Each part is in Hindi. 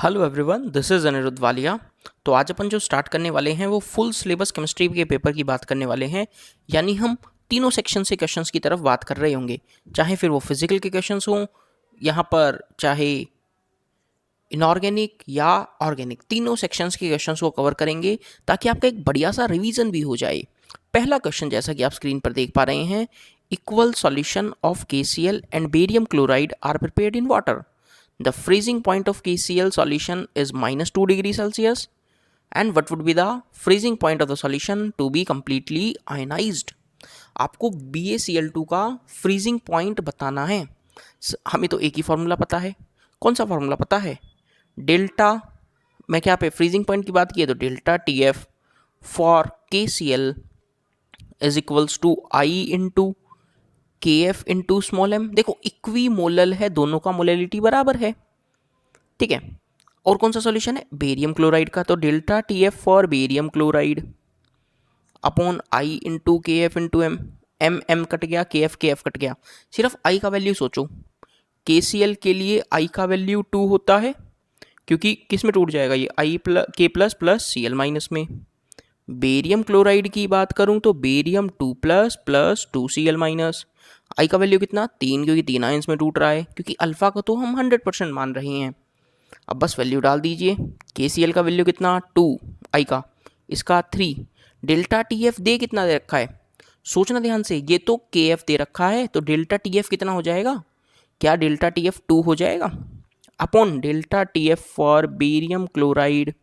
Hello everyone, this is Aniruddh Walia. तो आज अपन जो स्टार्ट करने वाले हैं वो फुल सिलेबस केमिस्ट्री के पेपर की बात करने वाले हैं। यानी हम तीनों सेक्शन से क्वेश्चंस की तरफ बात कर रहे होंगे, चाहे फिर वो फिजिकल के क्वेश्चंस हों यहाँ पर, चाहे इनऑर्गेनिक या ऑर्गेनिक, तीनों सेक्शंस के क्वेश्चंस को कवर करेंगे ताकि आपका एक बढ़िया सा रिवीजन भी हो जाए। पहला क्वेश्चन जैसा कि आप स्क्रीन पर देख पा रहे हैं, equal solution of KCl and barium chloride are prepared in water. The freezing point of KCl solution is minus 2 degree Celsius. And what would be the freezing point of the solution to be completely ionized? आपको BaCl2 का फ्रीजिंग पॉइंट बताना है। हमें तो एक ही फॉर्मूला पता है। कौन सा फॉर्मूला पता है? डेल्टा, मैं क्या पे फ्रीजिंग पॉइंट की बात की है तो delta TF for KCl is equals to I into KF into small m। देखो इक्वी मोलल है, दोनों का मोलैलिटी बराबर है, ठीक है। और कौन सा सॉल्यूशन है? बेरियम क्लोराइड का, तो delta TF for barium chloride upon I into KF into M। M cut गया, KF कट गया, सिर्फ I का वैल्यू सोचो। KCl के लिए I का वैल्यू 2 होता है, क्योंकि किस में टूट जाएगा ये K plus plus Cl minus में। बेरियम क्लोराइड की बात करूं तो barium 2 plus plus 2Cl minus. I का वैल्यू कितना? 3, क्योंकि 3 आयंस में टूट रहा है, क्योंकि अल्फा को तो हम 100% मान रहे हैं। अब बस वैल्यू डाल दीजिए। KCl का वैल्यू कितना? 2, आई का, इसका 3। डेल्टा TF दे कितना दे रखा है? सोचना ध्यान से, ये तो KF दे रखा है, तो डेल्टा TF कितना हो जाएगा? क्या डेल्टा TF 2 हो जाएगा? Upon delta TF for barium chloride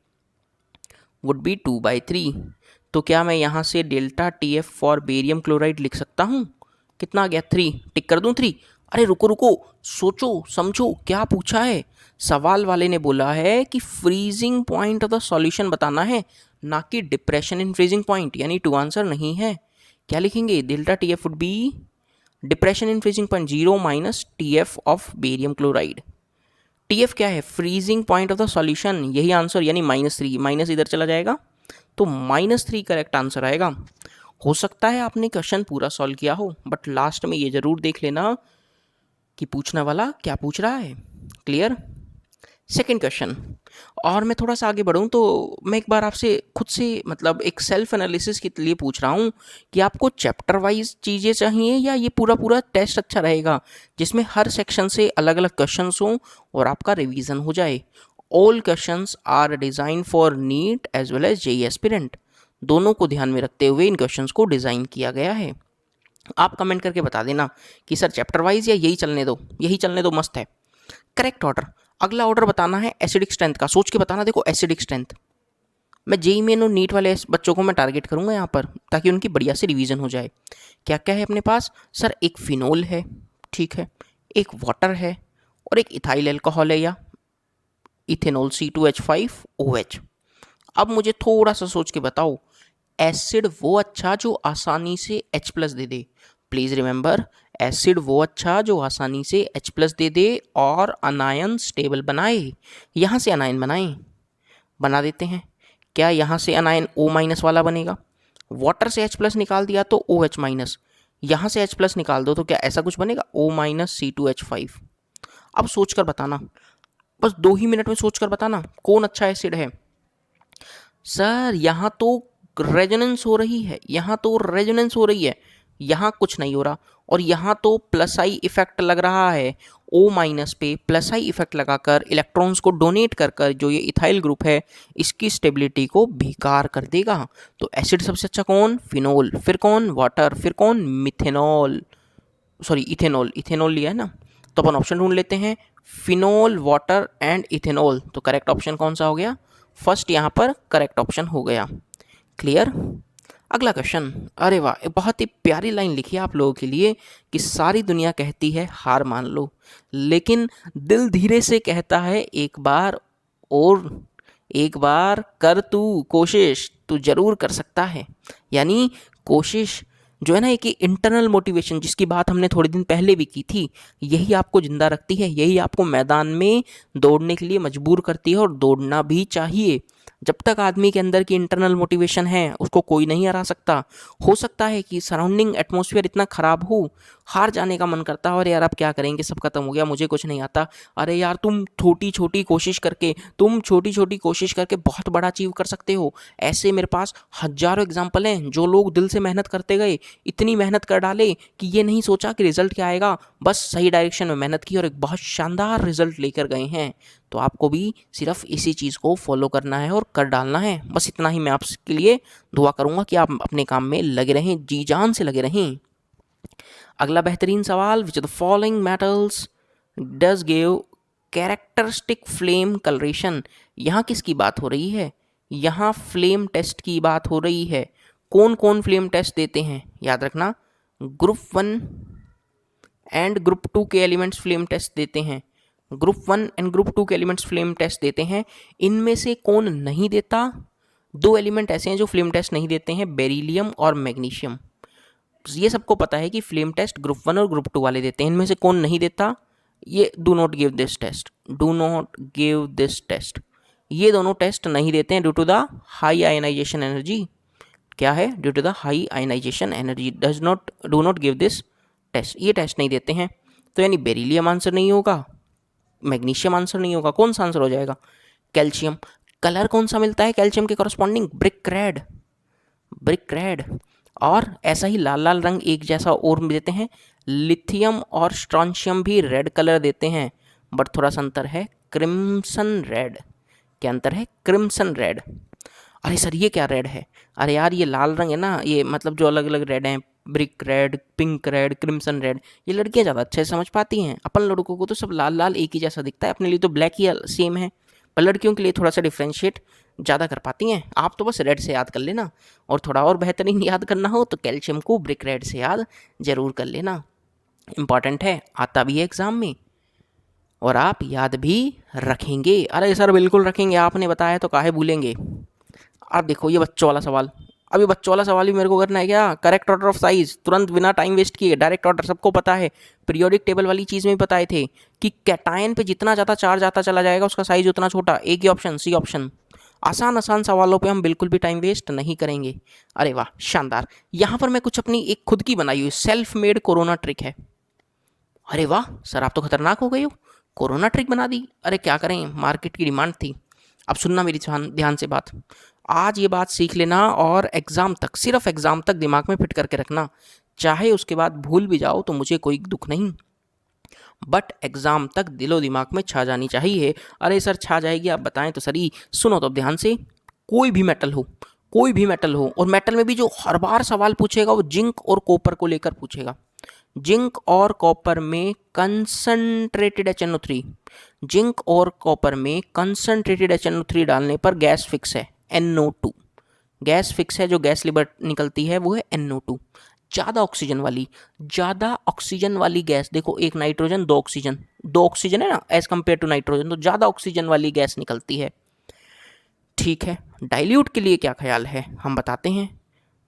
would be 2/3। तो क्या मैं यहाँ से delta TF for barium chloride लिख सकता हूँ? कितना आ गया? 3। टिक कर दूँ 3? अरे रुको रुको, सोचो समझो क्या पूछा है। सवाल वाले ने बोला है कि freezing point of the solution बताना है, ना कि डिप्रेशन इन फ्रीजिंग पॉइंट, यानी टू आंसर नहीं है। क्या लिखेंगे? Delta TF would be depression in freezing point 0 minus TF of barium chloride. TF क्या है? Freezing point of the solution, यही आंसर, यानी -3। माइनस इधर चला जाएगा तो -3 करेक्ट आंसर आएगा। हो सकता है आपने क्वेश्चन पूरा सॉल्व किया हो, बट लास्ट में ये जरूर देख लेना कि पूछने वाला क्या पूछ रहा है। क्लियर? Second question. और मैं थोड़ा सा आगे बढ़ूं तो मैं एक बार आपसे खुद से मतलब एक सेल्फ एनालिसिस के लिए पूछ रहा हूं कि आपको चैप्टर वाइज चीज़ें चाहिए या ये पूरा पूरा टेस्ट अच्छा रहेगा जिसमें हर सेक्शन से अलग अलग क्वेश्चंस हों और आपका रिवीजन हो जाए। All questions are design for NEET as well as JEE aspirant, दोनों को ध्यान में रखते हुए इन क्वेश्चंस को डिज़ाइन किया गया है। आप कमेंट करके बता देना कि सर चैप्टर वाइज या यही चलने दो, यही चलने दो, मस्त है। करेक्ट ऑर्डर, अगला ऑर्डर बताना है एसिडिक स्ट्रेंथ का, सोच के बताना। देखो एसिडिक स्ट्रेंथ मैं JEE मेन और नीट वाले बच्चों को मैं टारगेट करूंगा यहाँ पर, ताकि उनकी बढ़िया से रिवीजन हो जाए। क्या क्या है अपने पास? सर एक फिनोल है, ठीक है, एक वाटर है, और एक इथाइल अल्कोहल है या इथेनॉल C2H5OH। अब मुझे थोड़ा सा सोच के बताओ, एसिड वो अच्छा जो आसानी से H+ they they. Please remember, acid वो अच्छा जो आसानी से H+ दे दे और अनायन स्टेबल बनाए। यहाँ से अनायन बनाएं, बना देते हैं। क्या यहाँ से अनायन O- वाला बनेगा? वाटर से H+ निकाल दिया तो OH-, यहाँ से H+ निकाल दो तो क्या ऐसा कुछ बनेगा? O- C2H5। अब सोचकर बताना, बस 2 ही मिनट में सोचकर बताना कौन अच्छा एसिड है। सर यहाँ तो रेजोनेंस हो रही है, यहाँ तो रेजोनेंस हो रही है, यहाँ कुछ नहीं हो रहा, और यहाँ तो प्लस आई इफेक्ट लग रहा है। O- पे प्लस आई इफेक्ट लगाकर इलेक्ट्रॉन्स को डोनेट कर कर जो ये इथाइल ग्रुप है इसकी स्टेबिलिटी को बेकार कर देगा। तो एसिड सबसे अच्छा कौन? फिनोल। फिर कौन? वाटर। फिर कौन? Methanol, sorry ethanol. इथेनॉल लिया है ना, तो अपन ऑप्शन ढूंढ लेते हैं, फिनोल, वाटर एंड इथेनॉल। तो करेक्ट ऑप्शन कौन सा हो गया? फर्स्ट यहाँ पर करेक्ट ऑप्शन हो गया। क्लियर? अगला क्वेश्चन। अरे वाह, एक बहुत ही प्यारी लाइन लिखी है आप लोगों के लिए कि सारी दुनिया कहती है हार मान लो, लेकिन दिल धीरे से कहता है एक बार और, एक बार कर तू कोशिश, तू जरूर कर सकता है। यानी कोशिश जो है ना, एक इंटरनल मोटिवेशन जिसकी बात हमने थोड़े दिन पहले भी की थी, यही आपको जिंदा रखती है, यही आपको मैदान में दौड़ने के लिए मजबूर करती है, और दौड़ना भी चाहिए। जब तक आदमी के अंदर की इंटरनल मोटिवेशन है उसको कोई नहीं हरा सकता। हो सकता है कि सराउंडिंग एटमॉस्फेयर इतना ख़राब हो, हार जाने का मन करता है, और यार अब क्या करेंगे, सब खत्म हो गया, मुझे कुछ नहीं आता। अरे यार तुम छोटी छोटी कोशिश करके बहुत बड़ा अचीव कर सकते हो। ऐसे मेरे पास हज़ारों एग्जाम्पल हैं, जो लोग दिल से मेहनत करते गए, इतनी मेहनत कर डाले कि ये नहीं सोचा कि रिजल्ट क्या आएगा, बस सही डायरेक्शन में मेहनत की और एक बहुत शानदार रिजल्ट लेकर गए हैं। तो आपको भी सिर्फ इसी चीज़ को फॉलो करना है और कर डालना है। बस इतना ही मैं आपके लिए दुआ करूँगा कि आप अपने काम में लगे रहें, जी जान से लगे रहें। अगला बेहतरीन सवाल, which of the following metals does give characteristic flame colouration. यहाँ किसकी बात हो रही है? यहाँ फ्लेम टेस्ट की बात हो रही है। कौन कौन फ्लेम टेस्ट देते हैं? याद रखना, ग्रुप 1 एंड ग्रुप 2 के एलिमेंट्स फ्लेम टेस्ट देते हैं। ग्रुप 1 एंड ग्रुप 2 के एलिमेंट्स फ्लेम टेस्ट देते हैं। इनमें से कौन नहीं देता? दो एलिमेंट ऐसे हैं जो फ्लेम टेस्ट नहीं देते हैं, बेरिलियम और मैग्नीशियम। ये सबको पता है कि फ्लेम टेस्ट ग्रुप 1 और ग्रुप 2 वाले देते हैं। इनमें से कौन नहीं देता? ये do not give this test, do not give this test, ये दोनों टेस्ट नहीं देते हैं due to the high ionization energy. क्या है? Due to the high ionization energy do not give this test, ये टेस्ट नहीं देते हैं। तो यानी बेरिलियम आंसर नहीं होगा, मैग्नीशियम आंसर नहीं होगा, कौन सा आंसर हो जाएगा? कैल्शियम। कलर कौन सा मिलता है कैल्शियम के corresponding? Brick red, brick red. और ऐसा ही लाल लाल रंग एक जैसा और देते हैं, लिथियम और स्ट्रॉन्शियम भी रेड कलर देते हैं, बट थोड़ा सा अंतर है, क्रिम्सन रेड। क्या अंतर है? Crimson red. अरे सर ये क्या रेड है? अरे यार ये लाल रंग है ना, ये मतलब जो अलग अलग रेड हैं, brick red, pink red, crimson red, ये लड़कियां ज़्यादा अच्छे से समझ पाती हैं। अपन लड़कों को तो सब लाल लाल एक ही जैसा दिखता है, अपने लिए तो ब्लैक ही सेम है, पर लड़कियों के लिए थोड़ा सा डिफ्रेंशिएट ज़्यादा कर पाती हैं। आप तो बस रेड से याद कर लेना, और थोड़ा और बेहतरीन याद करना हो तो कैल्शियम को ब्रिक रेड से याद जरूर कर लेना। इंपॉर्टेंट है, आता भी है एग्जाम में, और आप याद भी रखेंगे। अरे सर बिल्कुल रखेंगे, आपने बताया तो काहे भूलेंगे। अब देखो ये बच्चों वाला सवाल, अभी बच्चों वाला सवाल भी मेरे को करना है क्या? करेक्ट ऑर्डर ऑफ साइज, तुरंत बिना टाइम वेस्ट किए डायरेक्ट ऑर्डर, सबको पता है। पीरियोडिक टेबल वाली चीज़ में भी बताए थे कि कैटायन पे जितना ज़्यादा चार्ज आता चला जाएगा उसका साइज उतना छोटा। एक ही ऑप्शन, सी ऑप्शन। आसान आसान सवालों पे हम बिल्कुल भी टाइम वेस्ट नहीं करेंगे। अरे वाह शानदार। यहाँ पर मैं कुछ अपनी एक खुद की बनाई हुई सेल्फ मेड कोरोना ट्रिक है। अरे वाह सर आप तो खतरनाक हो गए हो, कोरोना ट्रिक बना दी। अरे क्या करें, मार्केट की डिमांड थी। अब सुनना मेरी ध्यान से बात, आज ये बात सीख लेना और एग्ज़ाम तक, सिर्फ एग्ज़ाम तक दिमाग में फिट करके रखना। चाहे उसके बाद भूल भी जाओ तो मुझे कोई दुख नहीं, बट एग्ज़ाम तक दिलो दिमाग में छा जानी चाहिए। अरे सर छा जाएगी आप बताएं तो सही। सुनो तो अब ध्यान से, कोई भी मेटल हो, कोई भी मेटल हो, और मेटल में भी जो हर बार सवाल पूछेगा वो जिंक और कॉपर को लेकर पूछेगा। जिंक और कॉपर में कंसंट्रेटेड HNO3, जिंक और कॉपर में कंसंट्रेटेड HNO3 डालने पर गैस फिक्स है NO2, गैस फिक्स है। जो गैस लिबर निकलती है वो है NO2। ज़्यादा ऑक्सीजन वाली गैस, देखो एक नाइट्रोजन दो ऑक्सीजन है ना, एज कंपेयर टू नाइट्रोजन, तो ज़्यादा ऑक्सीजन वाली गैस निकलती है। ठीक है, डाइल्यूट के लिए क्या ख्याल है हम बताते हैं।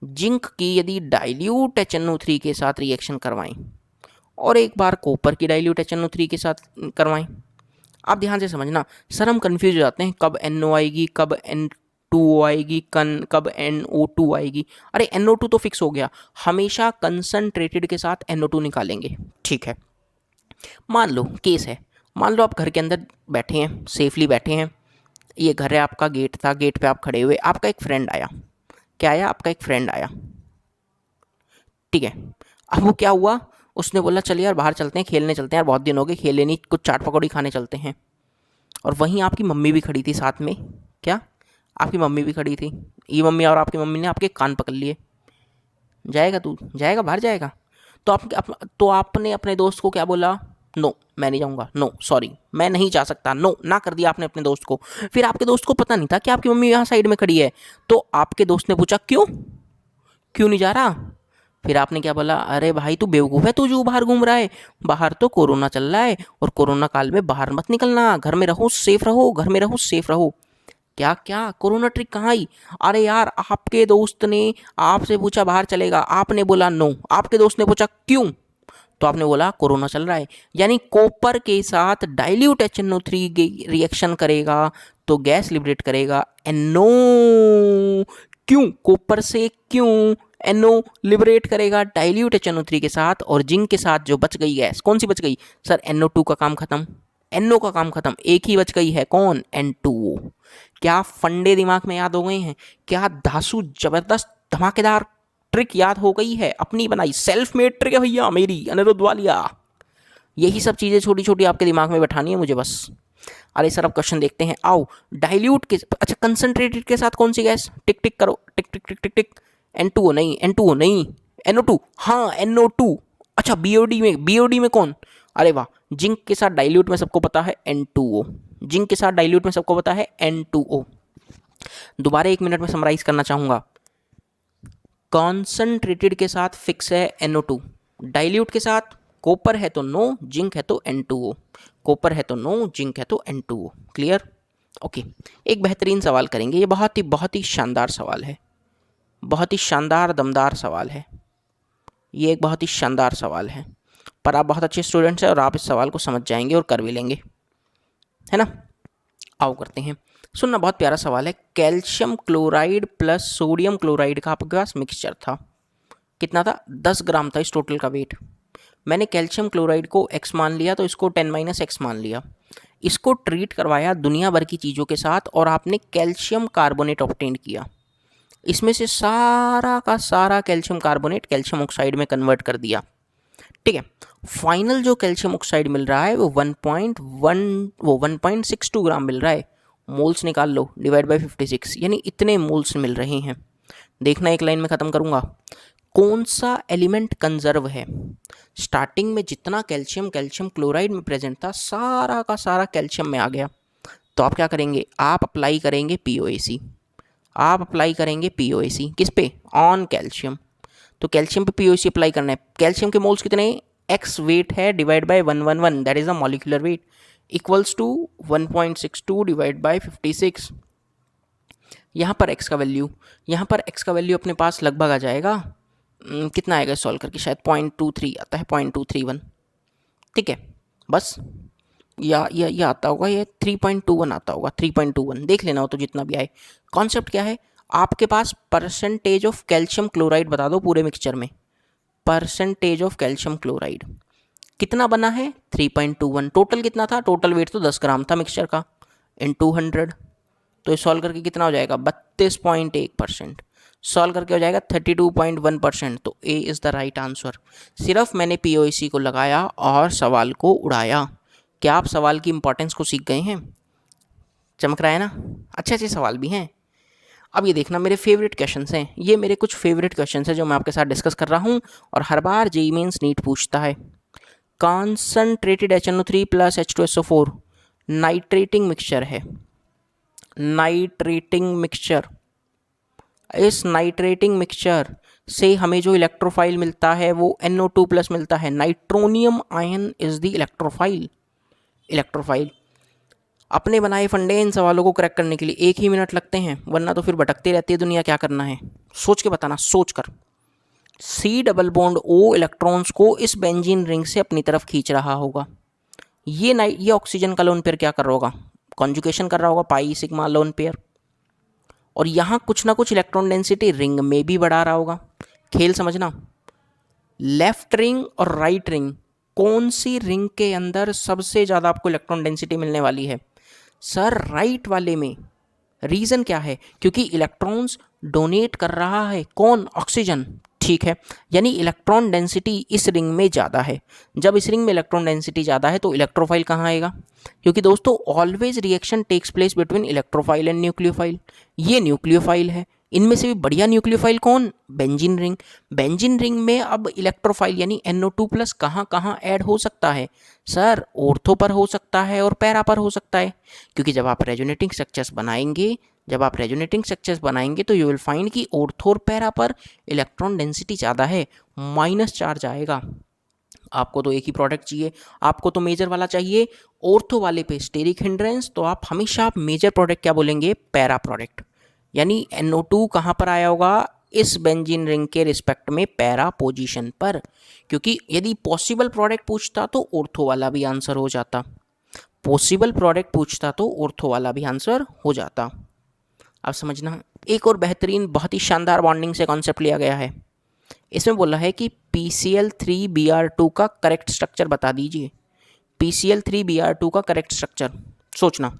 जिंक की यदि डाइल्यूट HNO3 के साथ रिएक्शन करवाएं और एक बार कॉपर की डाइल्यूट HNO3 के साथ करवाएं, आप ध्यान से समझना। सर हम कंफ्यूज हो जाते हैं, कब NO आएगी, कब N2O आएगी, कब NO2 आएगी। अरे NO2 तो फिक्स हो गया, हमेशा कंसंट्रेटेड के साथ NO2 निकालेंगे। ठीक है, मान लो केस है, मान लो आप घर के अंदर बैठे हैं, सेफली बैठे हैं, ये घर है आपका, गेट था, गेट पे आप खड़े हुए, आपका एक फ्रेंड आया। क्या आया? आपका एक फ्रेंड आया। ठीक है, अब वो क्या हुआ, उसने बोला चल यार बाहर चलते हैं, खेलने चलते हैं यार, बहुत दिन हो गए खेले नहीं, कुछ चाट पकौड़ी खाने चलते हैं। और वहीं आपकी मम्मी भी खड़ी थी साथ में। क्या? आपकी मम्मी भी खड़ी थी। ये मम्मी और आपकी मम्मी ने आपके कान पकड़ लिए, जाएगा तू, जाएगा बाहर जाएगा। तो आपने अपने दोस्त को क्या बोला? नो मैं नहीं जाऊँगा, नो सॉरी मैं नहीं जा सकता, नो ना कर दिया आपने अपने दोस्त को। फिर आपके दोस्त को पता नहीं था कि आपकी मम्मी यहाँ साइड में खड़ी है, तो आपके दोस्त ने पूछा क्यों, क्यों नहीं जा रहा? फिर आपने क्या बोला? अरे भाई तू बेवकूफ़ है, तू जो बाहर घूम रहा है, बाहर तो कोरोना चल रहा है, और कोरोना काल में बाहर मत निकलना, घर में रहो सेफ रहो, घर में रहो सेफ रहो। क्या क्या कोरोना ट्रिक कहाँ आई? अरे यार आपके दोस्त ने आपसे पूछा बाहर चलेगा, आपने बोला नो, आपके दोस्त ने पूछा क्यों, तो आपने बोला कोरोना चल रहा है। यानी कॉपर के साथ डाइल्यूट HNO3 रिएक्शन करेगा तो गैस लिबरेट करेगा NO। क्यों? कॉपर से क्यों NO लिबरेट करेगा डाइल्यूट HNO3 के साथ, और जिंक के साथ जो बच गई गैस, कौन सी बच गई सर? NO2 का काम खत्म, NO का काम खत्म, एक ही बच गई है, कौन? N2O। क्या फंडे दिमाग में याद हो गए हैं? क्या धासु जबरदस्त धमाकेदार ट्रिक याद हो गई है? अपनी बनाई सेल्फ मेड ट्रिक है भैया मेरी, अनिरुद्ध वालिया। यही सब चीज़ें छोटी छोटी आपके दिमाग में बैठानी है मुझे बस। अरे सर अब क्वेश्चन देखते हैं, आओ। डाइल्यूट के, अच्छा कंसंट्रेटेड के साथ कौन सी गैस? टिक टिक करो, टिक टिक टिक टिक टिक। N2O नहीं, N2O नहीं, NO2, हाँ NO2। अच्छा BOD में कौन? अरे वाह, जिंक के साथ डाइल्यूट में सबको पता है N2O, जिंक के साथ डाइल्यूट में सबको पता है N2O। दोबारा 1 मिनट में समराइज करना चाहूँगा। कॉन्सनट्रेटेड के साथ फिक्स है NO2, डाइल्यूट के साथ कॉपर है तो नो, जिंक है तो N2O, कॉपर है तो नो, जिंक है तो N2O। क्लियर? ओके। एक बेहतरीन सवाल करेंगे, ये बहुत ही शानदार सवाल है, बहुत ही शानदार दमदार सवाल है, ये एक बहुत ही शानदार सवाल है, पर आप बहुत अच्छे स्टूडेंट्स हैं और आप इस सवाल को समझ जाएंगे और कर भी लेंगे, है ना? आओ करते हैं, सुनना, बहुत प्यारा सवाल है। Calcium chloride plus sodium chloride का आपके पास मिक्सचर था, कितना था? 10 ग्राम था इस टोटल का वेट। मैंने कैल्शियम क्लोराइड को x मान लिया तो इसको 10-x मान लिया, इसको ट्रीट करवाया दुनिया भर की चीज़ों के साथ और आपने कैल्शियम कार्बोनेट ऑब्टेन किया। इसमें से सारा का सारा कैल्शियम कार्बोनेट कैल्शियम ऑक्साइड में कन्वर्ट कर दिया, ठीक है। फाइनल जो कैल्शियम ऑक्साइड मिल रहा है वो 1.62 ग्राम मिल रहा है। मोल्स निकाल लो, डिवाइड बाय 56, यानी इतने मोल्स मिल रहे हैं। देखना, एक लाइन में ख़त्म करूँगा। कौन सा एलिमेंट कंजर्व है? स्टार्टिंग में जितना कैल्शियम कैल्शियम क्लोराइड में प्रेजेंट था, सारा का सारा कैल्शियम में आ गया। तो आप क्या करेंगे? आप अप्लाई करेंगे POAC, आप अप्लाई करेंगे POAC किस पे? On calcium. तो कैल्शियम पे POAC अप्लाई करना है। कैल्शियम के मोल्स कितने? x वेट है divide by 111, that is a molecular weight, equals to 1.62 divide by 56। यहाँ पर x का वैल्यू, यहाँ पर x का वैल्यू अपने पास लगभग आ जाएगा, कितना आएगा सॉल्व करके? शायद 0.23 आता है, 0.231, ठीक है। बस या आता होगा, ये 3.21 आता होगा, 3.21 देख लेना हो तो, जितना भी आए। कॉन्सेप्ट क्या है? आपके पास परसेंटेज ऑफ कैल्शियम क्लोराइड बता दो पूरे मिक्सचर में, परसेंटेज ऑफ कैल्शियम क्लोराइड कितना बना है? 3.21। टोटल कितना था? टोटल वेट तो 10 ग्राम था मिक्सचर का, इन 200, तो सॉल्व करके कितना हो जाएगा? 32.1%। सॉल्व करके हो जाएगा 32.1%। तो A is the right answer. सिर्फ मैंने POAC को लगाया और सवाल को उड़ाया। क्या आप सवाल की इंपॉर्टेंस को सीख गए हैं? चमक रहा है ना? अच्छे अच्छे सवाल भी हैं। अब ये देखना, मेरे फेवरेट क्वेश्चंस हैं, ये मेरे कुछ फेवरेट क्वेश्चंस हैं जो मैं आपके साथ डिस्कस कर रहा हूँ और हर बार JEE मेंस नीट पूछता है। Concentrated HNO3 plus H2SO4 nitrating mixture है, नाइट्रेटिंग मिक्सचर। इस नाइट्रेटिंग मिक्सचर से हमें जो इलेक्ट्रोफाइल मिलता है वो NO2 प्लस मिलता है। Nitronium ion is the electrophile. अपने बनाए फंडे इन सवालों को क्रैक करने के लिए 1 ही मिनट लगते हैं, वरना तो फिर भटकती रहती है दुनिया। क्या करना है सोच के बताना, सोच कर। C double bond O electrons को इस बेंजीन रिंग से अपनी तरफ खींच रहा होगा। ये ऑक्सीजन का लोन पेयर क्या कर रहा होगा? कॉन्जुगेशन कर रहा होगा, पाई सिग्मा लोन पेयर। और यहाँ कुछ ना कुछ इलेक्ट्रॉन डेंसिटी रिंग में भी बढ़ा रहा होगा। खेल समझना, लेफ्ट रिंग और राइट रिंग, कौन सी रिंग के अंदर सबसे ज़्यादा आपको इलेक्ट्रॉन डेंसिटी मिलने वाली है? सर राइट वाले में। रीज़न क्या है? क्योंकि इलेक्ट्रॉन्स डोनेट कर रहा है कौन? ऑक्सीजन, ठीक है। यानी इलेक्ट्रॉन डेंसिटी इस रिंग में ज़्यादा है। जब इस रिंग में इलेक्ट्रॉन डेंसिटी ज़्यादा है तो इलेक्ट्रोफाइल कहाँ आएगा? क्योंकि दोस्तों always reaction takes place between electrophile and nucleophile. ये न्यूक्लियोफाइल है, इनमें से भी बढ़िया न्यूक्लियोफाइल कौन? Benzene ring. बेंजीन रिंग में अब इलेक्ट्रोफाइल यानी NO2 प्लस कहाँ कहाँ ऐड हो सकता है? सर ऑर्थो पर हो सकता है और पैरा पर हो सकता है। क्योंकि जब आप रेजोनेटिंग स्ट्रक्चर्स बनाएंगे तो यू विल फाइंड कि ऑर्थो और पैरा पर इलेक्ट्रॉन डेंसिटी ज़्यादा है, माइनस चार्ज आएगा। आपको तो एक ही प्रोडक्ट चाहिए, आपको तो मेजर वाला चाहिए। ऑर्थो वाले पे स्टेरिक हिंड्रेंस, तो आप हमेशा मेजर प्रोडक्ट क्या बोलेंगे? Para product. यानी NO2 कहाँ पर आया होगा? इस बेंजीन रिंग के रिस्पेक्ट में पैरा पोजीशन पर। क्योंकि यदि पॉसिबल प्रोडक्ट पूछता तो ऑर्थो वाला भी आंसर हो जाता, पॉसिबल प्रोडक्ट पूछता तो ऑर्थो वाला भी आंसर हो जाता। अब समझना, एक और बेहतरीन बहुत ही शानदार बॉन्डिंग से कॉन्सेप्ट लिया गया है। इसमें बोला है कि PCl3Br2 का करेक्ट स्ट्रक्चर बता दीजिए। PCl3Br2 का करेक्ट स्ट्रक्चर सोचना।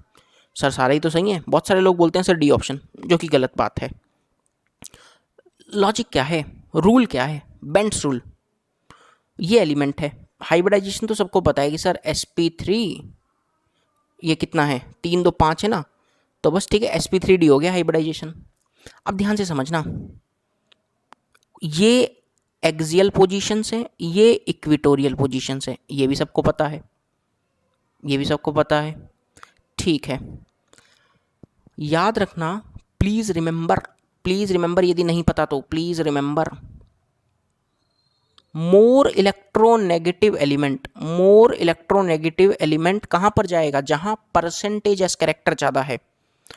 सर सारे ही तो सही है, बहुत सारे लोग बोलते हैं सर डी ऑप्शन, जो कि गलत बात है। लॉजिक क्या है, रूल क्या है, बेंट्स रूल। ये एलिमेंट है, हाइब्रिडाइजेशन तो सबको पता है कि सर sp3 ये कितना है, 3 2 5 है ना, तो बस ठीक है sp3d हो गया हाइब्रिडाइजेशन। अब ध्यान से समझना, ये एक्सियल पोजीशंस हैं, ये इक्वेटोरियल पोजीशंस हैं, ये भी सबको पता है, ये भी सबको पता है, ठीक है। याद रखना, प्लीज़ रिमेंबर, यदि नहीं पता तो please remember, more electronegative element कहाँ पर जाएगा, जहाँ परसेंटेज एस कैरेक्टर ज़्यादा है,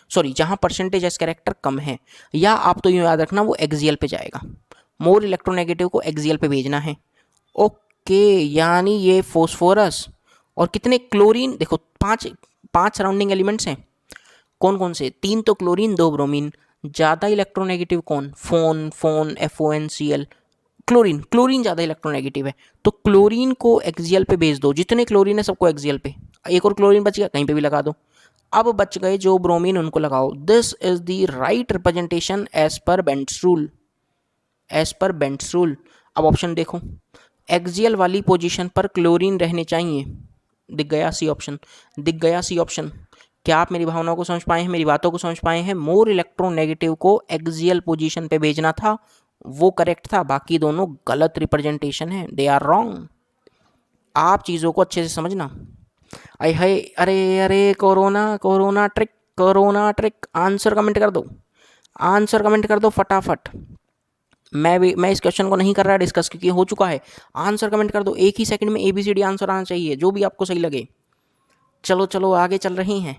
सॉरी जहाँ परसेंटेज एस कैरेक्टर कम है, या आप तो यूँ याद रखना वो एक्सियल पे जाएगा। मोर इलेक्ट्रोनेगेटिव को एक्सियल पे भेजना है। ओके, यानी ये फॉस्फोरस और कितने क्लोरीन, देखो पांच सराउंडिंग एलिमेंट्स हैं, कौन कौन से, 3 तो क्लोरीन 2 ब्रोमीन, ज़्यादा इलेक्ट्रोनेगेटिव कौन, फोन FONCl, क्लोरीन ज़्यादा इलेक्ट्रोनेगेटिव है, तो क्लोरीन को एक्सियल पे भेज दो, जितने क्लोरीन है सबको एक्सियल पे, एक और क्लोरीन बच गया कहीं पे भी लगा दो। अब बच गए जो ब्रोमीन उनको लगाओ। This is the right representation as per Bent's rule. अब ऑप्शन देखो, एक्सियल वाली पोजीशन पर क्लोरीन रहने चाहिए, दिख गया सी ऑप्शन। क्या आप मेरी भावनाओं को समझ पाए हैं, मेरी बातों को समझ पाए हैं? मोर इलेक्ट्रोनेगेटिव को एक्सियल पोजीशन पे भेजना था, वो करेक्ट था, बाकी दोनों गलत रिप्रेजेंटेशन है, दे आर रॉन्ग। आप चीज़ों को अच्छे से समझना। अरे कोरोना ट्रिक, आंसर कमेंट कर दो फटाफट। मैं इस क्वेश्चन को नहीं कर रहा डिस्कस, क्योंकि हो चुका है। आंसर कमेंट कर दो, एक ही सेकंड में ABCD आंसर आना चाहिए, जो भी आपको सही लगे। चलो आगे चल रही हैं।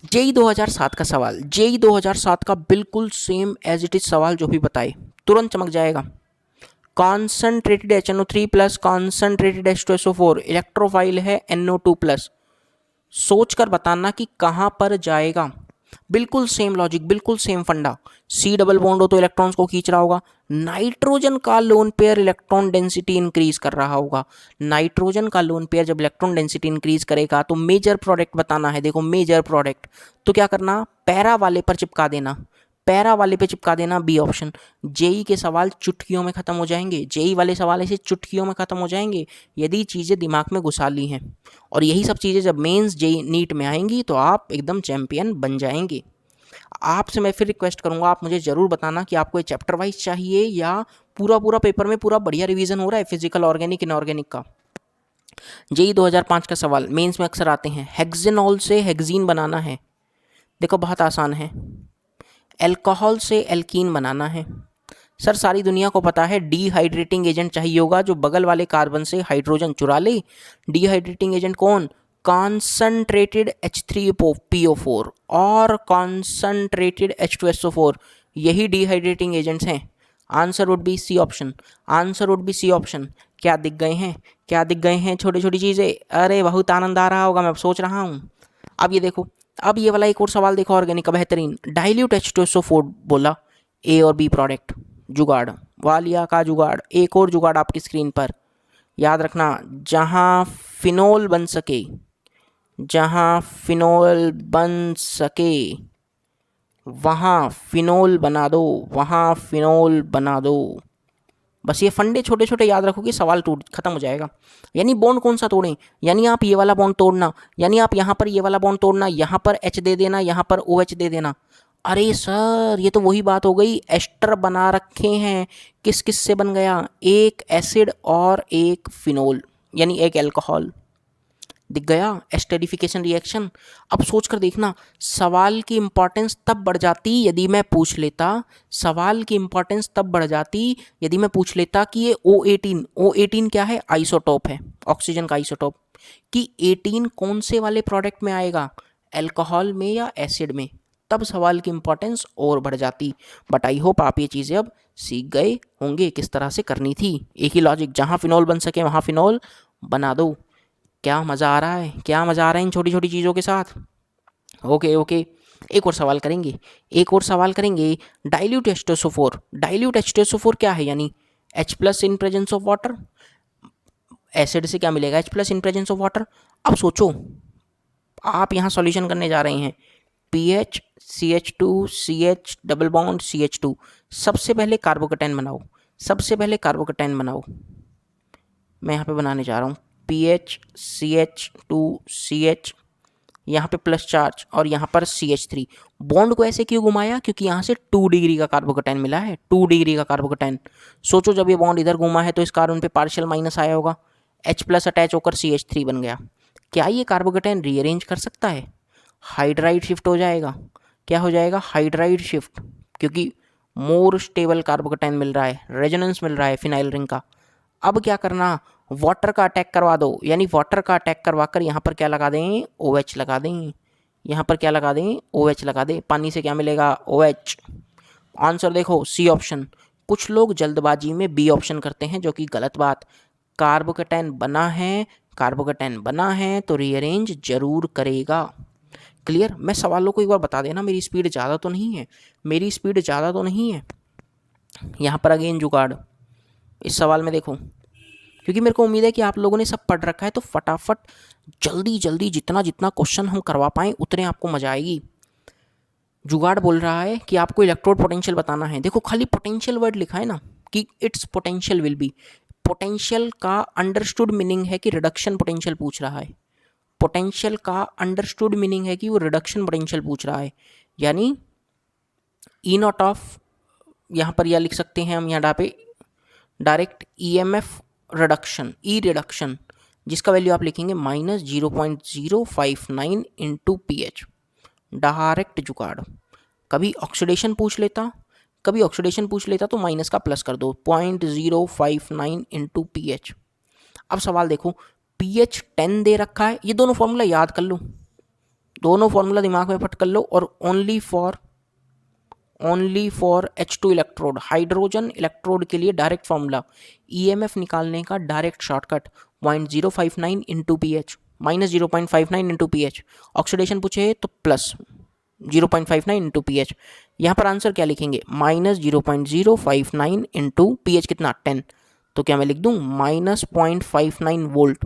JEE 2007 का सवाल, JEE 2007 का बिल्कुल सेम एज इट इज सवाल, जो भी बताए तुरंत चमक जाएगा। Concentrated HNO3 plus concentrated H2SO4 electrophile है NO2 प्लस, सोच कर बताना कि कहाँ पर जाएगा। बिल्कुल सेम लॉजिक, बिल्कुल सेम फंडा। C डबल बॉन्ड हो तो इलेक्ट्रॉन्स को खींच रहा होगा, नाइट्रोजन का lone pair electron density increase कर रहा होगा। नाइट्रोजन का लोन पेयर जब इलेक्ट्रॉन डेंसिटी इंक्रीज करेगा तो मेजर प्रोडक्ट बताना है। देखो मेजर प्रोडक्ट, तो क्या करना, पैरा वाले पर चिपका देना, बी ऑप्शन। JEE के सवाल चुटकियों में खत्म हो जाएंगे, JEE वाले सवाल ऐसे चुटकियों में खत्म हो जाएंगे यदि चीज़ें दिमाग में घुसा ली हैं। और यही सब चीज़ें जब मेंस JEE नीट में आएंगी तो आप एकदम चैंपियन बन जाएंगे। आपसे मैं फिर रिक्वेस्ट करूंगा, आप मुझे ज़रूर बताना कि आपको ये चैप्टर वाइज चाहिए या पूरा पेपर में पूरा बढ़िया रिवीजन हो रहा है फिजिकल, ऑर्गेनिक, इनऑर्गेनिक का। JEE 2005 का सवाल मेंस में अक्सर आते हैं, हेक्सेनॉल से हेक्सीन बनाना है। देखो बहुत आसान है, अल्कोहल से एल्कीन बनाना है। सर सारी दुनिया को पता है डिहाइड्रेटिंग एजेंट चाहिए होगा जो बगल वाले कार्बन से हाइड्रोजन चुरा ले। डिहाइड्रेटिंग एजेंट कौन, कॉन्सनट्रेटेड H3PO4 और कॉन्सनट्रेटेड H2SO4, यही डिहाइड्रेटिंग एजेंट्स हैं। Answer would be C option. क्या दिख गए हैं छोटी छोटी चीज़ें? अरे बहुत आनंद आ रहा होगा, मैं सोच रहा हूँ। अब ये देखो, अब ये वाला एक और सवाल देखो, ऑर्गेनिक का बेहतरीन। डाइल्यूट H2SO4 बोला, A और B प्रोडक्ट, जुगाड़, वालिया का जुगाड़, एक और जुगाड़ आपकी स्क्रीन पर। याद रखना, जहाँ फिनोल बन सके वहाँ फिनोल बना दो। बस ये फंडे छोटे छोटे याद रखोगे, सवाल खत्म हो जाएगा। यानी बॉन्ड कौन सा तोड़ें, यानी आप ये वाला बॉन्ड तोड़ना, यानी आप यहाँ पर ये वाला बॉन्ड तोड़ना, यहाँ पर H दे देना, यहाँ पर OH दे देना। अरे सर ये तो वही बात हो गई, एस्टर बना रखे हैं, किस किस से बन गया, एक एसिड और एक फिनोल, यानी एक अल्कोहल। दिख गया एस्टरिफिकेशन रिएक्शन। अब सोच कर देखना, सवाल की इंपॉर्टेंस तब बढ़ जाती यदि मैं पूछ लेता कि ये O18 क्या है, आइसोटोप है, ऑक्सीजन का आइसोटोप, कि 18 कौन से वाले प्रोडक्ट में आएगा, अल्कोहल में या एसिड में, तब सवाल की इंपॉर्टेंस और बढ़ जाती। बट आई होप आप ये चीज़ें अब सीख गए होंगे किस तरह से करनी थी। एक ही लॉजिक, जहाँ फिनोल बन सके वहाँ फिनोल बना दो। क्या मज़ा आ रहा है इन छोटी छोटी चीज़ों के साथ। ओके, एक और सवाल करेंगे। डाइल्यूट H2SO4 क्या है, यानी H plus in presence of water, acid से क्या मिलेगा, H plus in presence of water. अब सोचो आप यहाँ सॉल्यूशन करने जा रहे हैं, PH CH2 CH double bond CH2, सबसे पहले कार्बोकेटाइन बनाओ, सबसे पहले कार्बोकेटाइन बनाओ। मैं यहाँ पे बनाने जा रहा हूँ PH CH2 CH, यहाँ पे प्लस चार्ज और यहाँ पर CH3। बॉन्ड को ऐसे क्यों घुमाया, क्योंकि यहाँ से 2 डिग्री का कार्बोकेटाइन मिला है, 2 डिग्री का कार्बोकेटाइन। सोचो जब ये बॉन्ड इधर घुमा है तो इस कार्बन पे पार्शियल माइनस आया होगा, H प्लस अटैच होकर CH3 बन गया। क्या ये कार्बोकेटाइन रीअरेंज कर सकता है, हाइड्राइड शिफ्ट हो जाएगा। क्या हो जाएगा, हाइड्राइड शिफ्ट, क्योंकि मोर स्टेबल कार्बोकेटाइन मिल रहा है, रेजोनेंस मिल रहा है फिनाइल रिंग का। अब क्या करना, वाटर का अटैक करवा दो, यानी वाटर का अटैक करवाकर यहाँ पर क्या लगा दें, OH लगा दें। यहाँ पर क्या लगा दें, OH लगा दें। पानी से क्या मिलेगा, OH। आंसर देखो सी ऑप्शन। कुछ लोग जल्दबाजी में बी ऑप्शन करते हैं, जो कि गलत बात। कार्बोकेटाइन बना है, कार्बोकेटाइन बना है तो रीअरेंज जरूर करेगा। क्लियर। मैं सवालों को एक बार बता देना, मेरी स्पीड ज़्यादा तो नहीं है, मेरी स्पीड ज़्यादा तो नहीं है। यहाँ पर अगेन जुगाड़ इस सवाल में देखो, क्योंकि मेरे को उम्मीद है कि आप लोगों ने सब पढ़ रखा है, तो फटाफट जल्दी जल्दी जितना जितना क्वेश्चन हम करवा पाएँ उतने आपको मजा आएगी। जुगाड़ बोल रहा है कि आपको इलेक्ट्रोड पोटेंशियल बताना है। देखो खाली पोटेंशियल वर्ड लिखा है ना कि it's potential will be, potential का अंडरस्टूड मीनिंग है कि रिडक्शन पोटेंशियल पूछ रहा है। पोटेंशियल का अंडरस्टूड मीनिंग है कि वो रिडक्शन पोटेंशियल पूछ रहा है, यानी ई नॉट ऑफ, यहाँ पर यह लिख सकते हैं हम यहाँ पे डायरेक्ट EMF रिडक्शन, ई रिडक्शन, जिसका वैल्यू आप लिखेंगे -0.059 इंटू PH। डायरेक्ट जुगाड़। कभी ऑक्सीडेशन पूछ लेता, कभी ऑक्सीडेशन पूछ लेता तो माइनस का प्लस कर दो, 0.059 इंटू PH। अब सवाल देखो, PH 10 दे रखा है, ये दोनों फॉर्मूला याद कर लो, दोनों फॉर्मूला दिमाग में फट कर लो, और only for H2 electrode, hydrogen electrode के लिए डायरेक्ट फॉर्मूला, EMF निकालने का direct shortcut 0.059 into PH, -0.59 into PH। Oxidation पूछे तो प्लस 0.59 इंटू PH। यहाँ पर आंसर क्या लिखेंगे, -0.059 इंटू PH कितना 10, तो क्या मैं लिख दूँ -0.59 वोल्ट।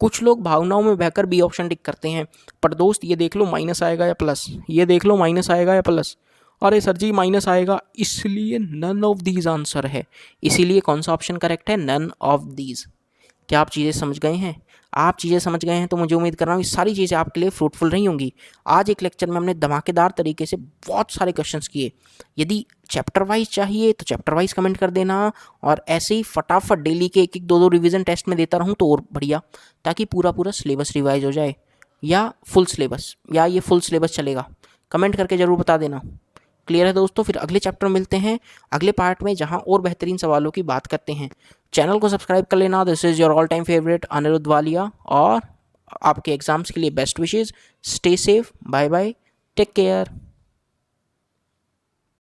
कुछ लोग भावनाओं में बहकर बी ऑप्शन टिक करते हैं, पर दोस्त ये देख लो माइनस आएगा या प्लस, ये देख लो माइनस आएगा या प्लस। अरे सर जी माइनस आएगा, इसलिए नन ऑफ दीज आंसर है। इसीलिए कौन सा ऑप्शन करेक्ट है, नन ऑफ दीज। क्या आप चीज़ें समझ गए हैं? आप चीज़ें समझ गए हैं तो मुझे उम्मीद कर रहा हूँ ये सारी चीज़ें आपके लिए फ्रूटफुल रही होंगी। आज एक लेक्चर में हमने धमाकेदार तरीके से बहुत सारे क्वेश्चंस किए। यदि चैप्टर वाइज चाहिए तो चैप्टर वाइज कमेंट कर देना, और ऐसे ही फटाफट डेली के एक एक दो रिवीजन टेस्ट में देता रहूँ तो और बढ़िया, ताकि पूरा सिलेबस रिवाइज हो जाए, या फुल सिलेबस, या ये फुल सिलेबस चलेगा। कमेंट करके ज़रूर बता देना। क्लियर है दोस्तों? फिर अगले चैप्टर में मिलते हैं, अगले पार्ट में, जहां और बेहतरीन सवालों की बात करते हैं। चैनल को सब्सक्राइब कर लेना। This is your all time favourite Aniruddh Walia, और आपके एग्जाम्स के लिए best wishes. Stay safe, bye bye, take care.